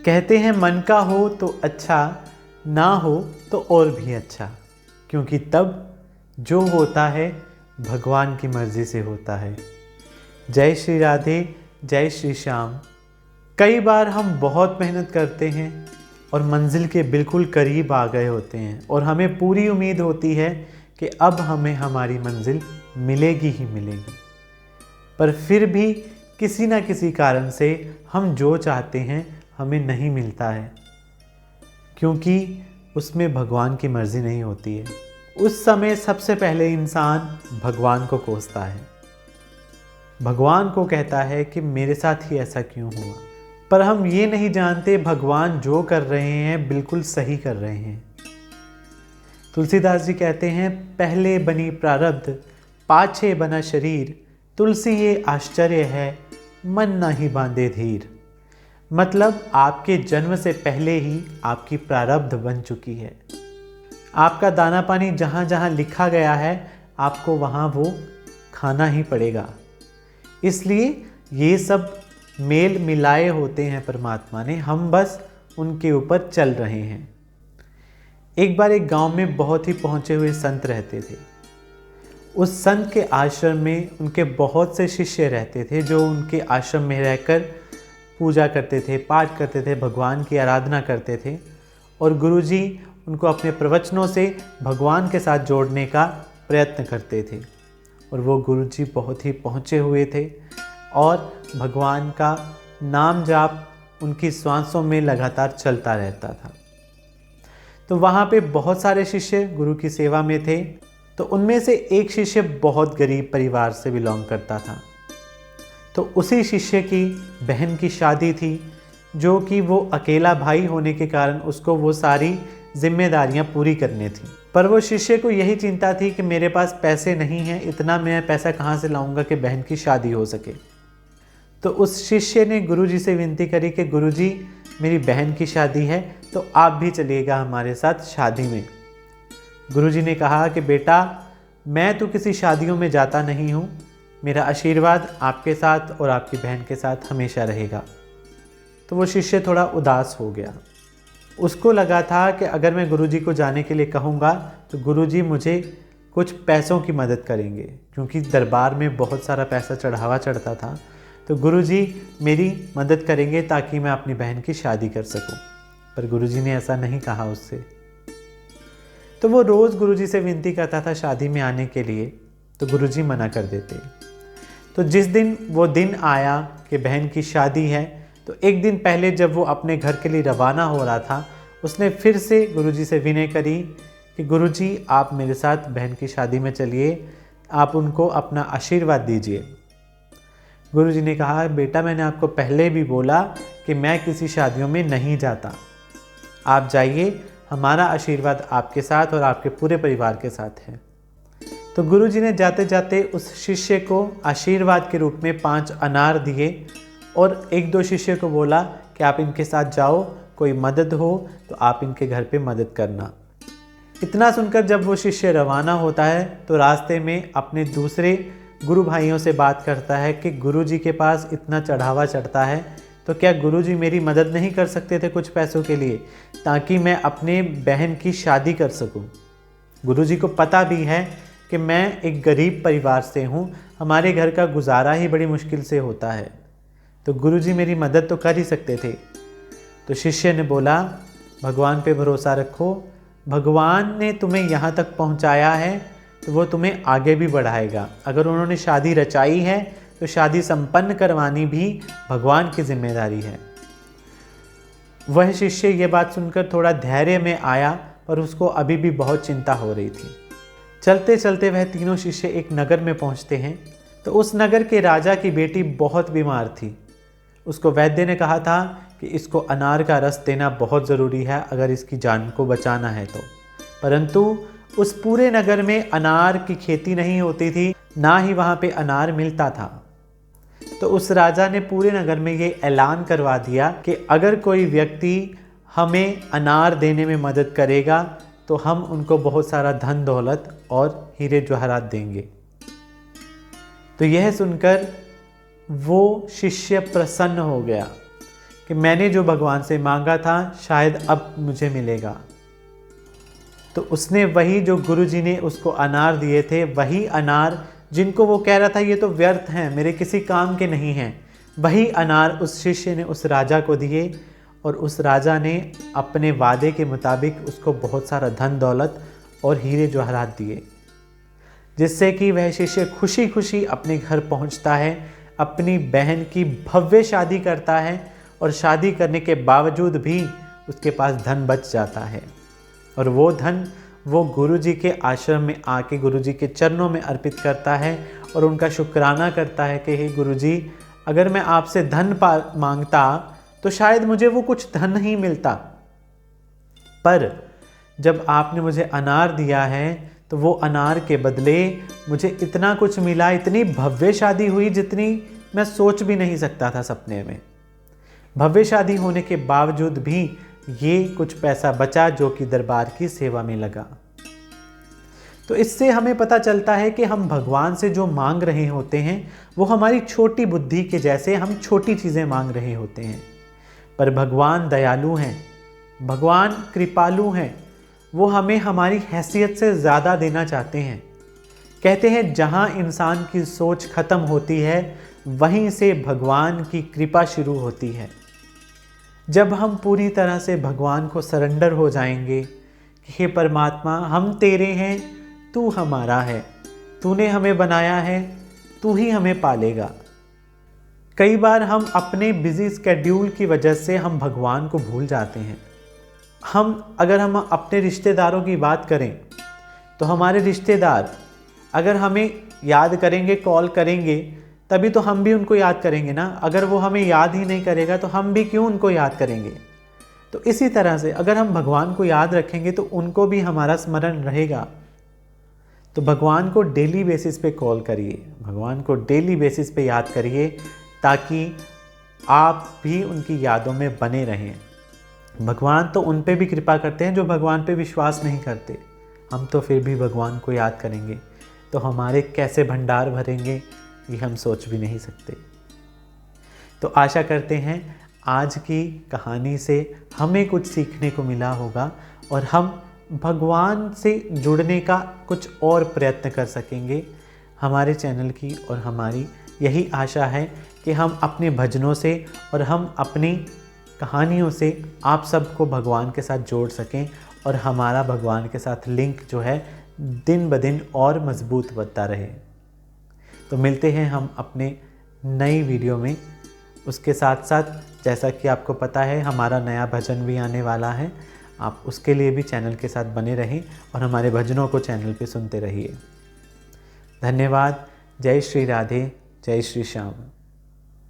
कहते हैं मन का हो तो अच्छा, ना हो तो और भी अच्छा, क्योंकि तब जो होता है भगवान की मर्ज़ी से होता है। जय श्री राधे, जय श्री श्याम। कई बार हम बहुत मेहनत करते हैं और मंजिल के बिल्कुल करीब आ गए होते हैं और हमें पूरी उम्मीद होती है कि अब हमें हमारी मंजिल मिलेगी ही मिलेगी, पर फिर भी किसी न किसी कारण से हम जो चाहते हैं हमें नहीं मिलता है, क्योंकि उसमें भगवान की मर्ज़ी नहीं होती है। उस समय सबसे पहले इंसान भगवान को कोसता है, भगवान को कहता है कि मेरे साथ ही ऐसा क्यों हुआ। पर हम ये नहीं जानते भगवान जो कर रहे हैं बिल्कुल सही कर रहे हैं। तुलसीदास जी कहते हैं, पहले बनी प्रारब्ध पाछे बना शरीर, तुलसी ये आश्चर्य है मन ना ही बांधे धीर। मतलब आपके जन्म से पहले ही आपकी प्रारब्ध बन चुकी है। आपका दाना पानी जहाँ जहाँ लिखा गया है आपको वहाँ वो खाना ही पड़ेगा। इसलिए ये सब मेल मिलाए होते हैं परमात्मा ने, हम बस उनके ऊपर चल रहे हैं। एक बार एक गांव में बहुत ही पहुँचे हुए संत रहते थे। उस संत के आश्रम में उनके बहुत से शिष्य रहते थे जो उनके आश्रम में रहकर पूजा करते थे, पाठ करते थे, भगवान की आराधना करते थे और गुरुजी उनको अपने प्रवचनों से भगवान के साथ जोड़ने का प्रयत्न करते थे। और वो गुरुजी बहुत ही पहुँचे हुए थे और भगवान का नाम जाप उनकी श्वासों में लगातार चलता रहता था। तो वहाँ पे बहुत सारे शिष्य गुरु की सेवा में थे। तो उनमें से एक शिष्य बहुत गरीब परिवार से बिलोंग करता था। तो उसी शिष्य की बहन की शादी थी, जो कि वो अकेला भाई होने के कारण उसको वो सारी जिम्मेदारियां पूरी करनी थी। पर वो शिष्य को यही चिंता थी कि मेरे पास पैसे नहीं हैं, इतना मैं पैसा कहाँ से लाऊंगा कि बहन की शादी हो सके। तो उस शिष्य ने गुरुजी से विनती करी कि गुरुजी मेरी बहन की शादी है तो आप भी चलिएगा हमारे साथ शादी में। गुरुजी ने कहा कि बेटा मैं तो किसी शादियों में जाता नहीं हूँ, मेरा आशीर्वाद आपके साथ और आपकी बहन के साथ हमेशा रहेगा। तो वो शिष्य थोड़ा उदास हो गया। उसको लगा था कि अगर मैं गुरुजी को जाने के लिए कहूँगा तो गुरुजी मुझे कुछ पैसों की मदद करेंगे, क्योंकि दरबार में बहुत सारा पैसा चढ़ावा चढ़ता था। तो गुरुजी मेरी मदद करेंगे ताकि मैं अपनी बहन की शादी कर सकूं। पर गुरुजी ने ऐसा नहीं कहा उससे। तो वो रोज़ गुरुजी से विनती करता था शादी में आने के लिए, तो गुरुजी मना कर देते। तो जिस दिन वो दिन आया कि बहन की शादी है, तो एक दिन पहले जब वो अपने घर के लिए रवाना हो रहा था, उसने फिर से गुरुजी से विनय करी कि गुरुजी आप मेरे साथ बहन की शादी में चलिए, आप उनको अपना आशीर्वाद दीजिए। गुरुजी ने कहा, बेटा मैंने आपको पहले भी बोला कि मैं किसी शादियों में नहीं जाता, आप जाइए, हमारा आशीर्वाद आपके साथ और आपके पूरे परिवार के साथ है। तो गुरुजी ने जाते जाते उस शिष्य को आशीर्वाद के रूप में 5 अनार दिए और 1-2 शिष्य को बोला कि आप इनके साथ जाओ, कोई मदद हो तो आप इनके घर पे मदद करना। इतना सुनकर जब वो शिष्य रवाना होता है तो रास्ते में अपने दूसरे गुरु भाइयों से बात करता है कि गुरुजी के पास इतना चढ़ावा चढ़ता है, तो क्या गुरुजी मेरी मदद नहीं कर सकते थे कुछ पैसों के लिए, ताकि मैं अपने बहन की शादी कर सकूं। गुरुजी को पता भी है कि मैं एक गरीब परिवार से हूं, हमारे घर का गुजारा ही बड़ी मुश्किल से होता है, तो गुरुजी मेरी मदद तो कर ही सकते थे। तो शिष्य ने बोला, भगवान पे भरोसा रखो, भगवान ने तुम्हें यहाँ तक पहुँचाया है तो वो तुम्हें आगे भी बढ़ाएगा। अगर उन्होंने शादी रचाई है तो शादी संपन्न करवानी भी भगवान की जिम्मेदारी है। वह शिष्य ये बात सुनकर थोड़ा धैर्य में आया, पर उसको अभी भी बहुत चिंता हो रही थी। चलते चलते वह तीनों शिष्य एक नगर में पहुंचते हैं। तो उस नगर के राजा की बेटी बहुत बीमार थी। उसको वैद्य ने कहा था कि इसको अनार का रस देना बहुत ज़रूरी है अगर इसकी जान को बचाना है तो। परंतु उस पूरे नगर में अनार की खेती नहीं होती थी, ना ही वहाँ पे अनार मिलता था। तो उस राजा ने पूरे नगर में ये ऐलान करवा दिया कि अगर कोई व्यक्ति हमें अनार देने में मदद करेगा तो हम उनको बहुत सारा धन दौलत और हीरे जवाहरात देंगे। तो यह सुनकर वो शिष्य प्रसन्न हो गया कि मैंने जो भगवान से मांगा था शायद अब मुझे मिलेगा। तो उसने वही जो गुरुजी ने उसको अनार दिए थे, वही अनार जिनको वो कह रहा था ये तो व्यर्थ हैं, मेरे किसी काम के नहीं हैं, वही अनार उस शिष्य ने उस राजा को दिए और उस राजा ने अपने वादे के मुताबिक उसको बहुत सारा धन दौलत और हीरे जवाहरात दिए, जिससे कि वह शिष्य खुशी खुशी अपने घर पहुंचता है, अपनी बहन की भव्य शादी करता है और शादी करने के बावजूद भी उसके पास धन बच जाता है और वो धन वो गुरुजी के आश्रम में आके गुरुजी के चरणों में अर्पित करता है और उनका शुक्राना करता है कि हे गुरुजी, अगर मैं आपसे धन मांगता तो शायद मुझे वो कुछ धन ही मिलता, पर जब आपने मुझे अनार दिया है तो वो अनार के बदले मुझे इतना कुछ मिला, इतनी भव्य शादी हुई जितनी मैं सोच भी नहीं सकता था सपने में। भव्य शादी होने के बावजूद भी ये कुछ पैसा बचा जो कि दरबार की सेवा में लगा। तो इससे हमें पता चलता है कि हम भगवान से जो मांग रहे होते हैं वो हमारी छोटी बुद्धि के जैसे हम छोटी चीज़ें मांग रहे होते हैं, पर भगवान दयालु हैं, भगवान कृपालु हैं, वो हमें हमारी हैसियत से ज़्यादा देना चाहते हैं। कहते हैं जहाँ इंसान की सोच ख़त्म होती है वहीं से भगवान की कृपा शुरू होती है। जब हम पूरी तरह से भगवान को सरेंडर हो जाएंगे कि हे परमात्मा, हम तेरे हैं, तू हमारा है, तूने हमें बनाया है, तू ही हमें पालेगा। कई बार हम अपने बिजी स्केड्यूल की वजह से हम भगवान को भूल जाते हैं। अगर हम अपने रिश्तेदारों की बात करें तो हमारे रिश्तेदार अगर हमें याद करेंगे, कॉल करेंगे, तभी तो हम भी उनको याद करेंगे ना। अगर वो हमें याद ही नहीं करेगा तो हम भी क्यों उनको याद करेंगे। तो इसी तरह से अगर हम भगवान को याद रखेंगे तो उनको भी हमारा स्मरण रहेगा। तो भगवान को डेली बेसिस पे कॉल करिए, भगवान को डेली बेसिस पे याद करिए, ताकि आप भी उनकी यादों में बने रहें। भगवान तो उन पे भी कृपा करते हैं जो भगवान पे विश्वास नहीं करते। हम तो फिर भी भगवान को याद करेंगे तो हमारे कैसे भंडार भरेंगे ये हम सोच भी नहीं सकते। तो आशा करते हैं आज की कहानी से हमें कुछ सीखने को मिला होगा और हम भगवान से जुड़ने का कुछ और प्रयत्न कर सकेंगे। हमारे चैनल की और हमारी यही आशा है कि हम अपने भजनों से और हम अपनी कहानियों से आप सबको भगवान के साथ जोड़ सकें और हमारा भगवान के साथ लिंक जो है दिन ब दिन और मजबूत बनता रहे। तो मिलते हैं हम अपने नई वीडियो में। उसके साथ साथ जैसा कि आपको पता है हमारा नया भजन भी आने वाला है, आप उसके लिए भी चैनल के साथ बने रहें और हमारे भजनों को चैनल पे सुनते रहिए। धन्यवाद। जय श्री राधे, जय श्री श्याम।